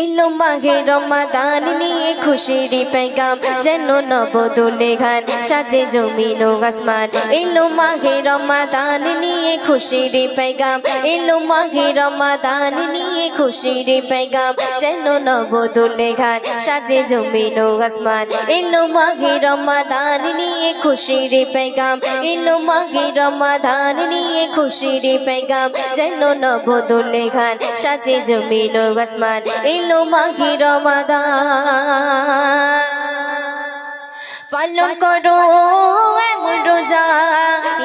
এলো মাহে রমাদান নিয়ে খুশির পেগাম যেন নবদুলে গান সাজে জমিন ও আসমান। এলো মাহে রমাদান নিয়ে খুশির পেগাম, এলো মাহে রমাদান নিয়ে খুশির পেগাম যেন নবদুলে গান সাজে জমিন ও আসমান। এলো মাহে রমাদান নিয়ে খুশির পেগাম, এলো মাহে রমাদান নিয়ে খুশির পেগাম যেন নবদুলে গান সাজে জমিন ও আসমান। এলো মাহে রমাদান পালন করো এমন রোজা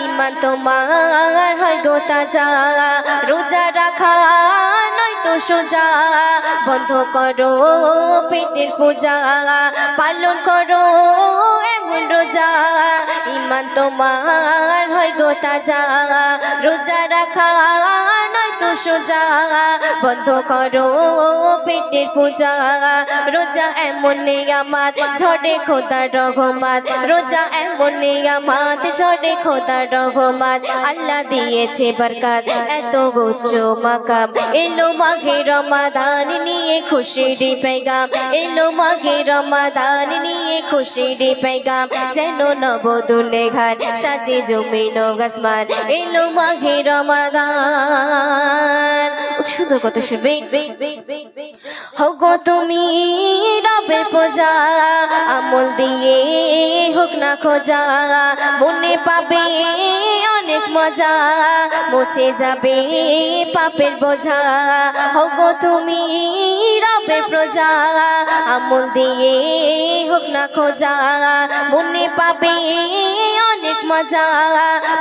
ঈমান তোমার হয় গো তাজা। রোজা রাখা নয় তো সোজা, বন্ধ করো পেটের পূজা। পালন করো এমন রোজা ঈমান তোমার হয় গো তাজা। রোজা রাখা নয় তো সোজা, বন্ধ করো পেটের পূজা। রোজা এমন নিয়ামত ঝড়ে খোদার রহমত, রোজা এমন নিয়ামত ঝড়ে খোদার রহমত। আল্লাহ দিয়েছে বরকত এত উচ্চ মাকাম। এলো মাহে রমাদান নিয়ে খুশির পেগাম, এলো মাহে রমাদান নিয়ে খুশির পেগাম যেন নবদুলে ঘাট সাজে জমিন ও আসমান। এলো মাহে রমাদান সুন্দর কথা শুনবে। হগো তুমি রবের পূজা, আমল দিয়ে হোক না খোঁজা। মনে পাবে অনেক মজা, মুছে যাবে পাপের বোঝা। হগো তুমি রবের প্রজা, আমল দিয়ে হোক না খোঁজা। মনে পাবে অনেক মজা,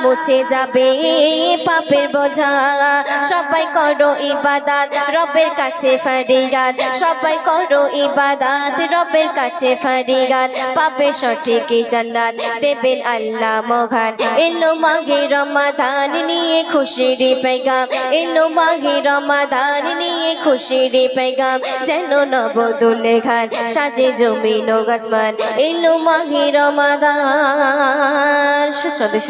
মুছে যাবে পাপের বোঝা। সবাই করো ইবাদত রবের কাছে ফরিয়াদ, সবাই করো ইবাদত রবের কাছে ফরিয়াদ। পাবে সঠিক জান্নাত দেবেন আল্লাহ মহান। এলো মাহে রমাদান নিয়ে খুশির পেগাম, এলো মাহে রমাদান নিয়ে খুশির পেগাম যেন নবদুলে ঘাট সাজে জমিন ও আসমান। এলো মাহে রমাদান সুসদস্য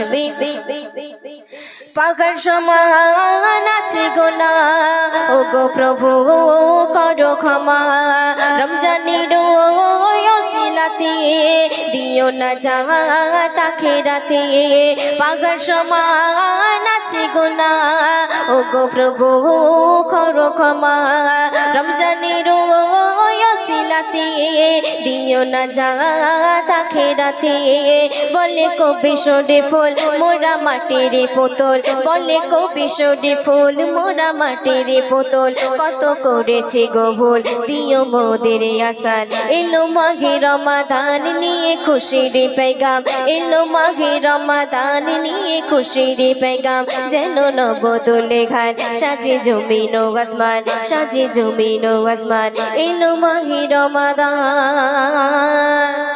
পাগার সমান আছে গোনা, ও গো প্রভু করো ক্ষমা। রমজানের ওসিলাতে দিও না জাত আখিরাতে। পাগার সমান আছে গোনা, ও গো প্রভু করো ক্ষমা। রমজানের ওসিলাতে দিও না জাত আখিরাতে। বলে কবি সরে ফুল মোরা মাটির পুতুল, বলে কবি সরে ফুল মোরা মাটির পুতুল। কত করেছে গো ভুল দিও মোদের আসান। এলো মাহে রমাদান নিয়ে খুশির পেগাম, এলো মাহে রমাদান নিয়ে খুশির পেগাম যেন নবদুলে ঘাট সাজে জমিন ও আসমান, সাজে জমিন ও আসমান। এলো মাহে রমাদান।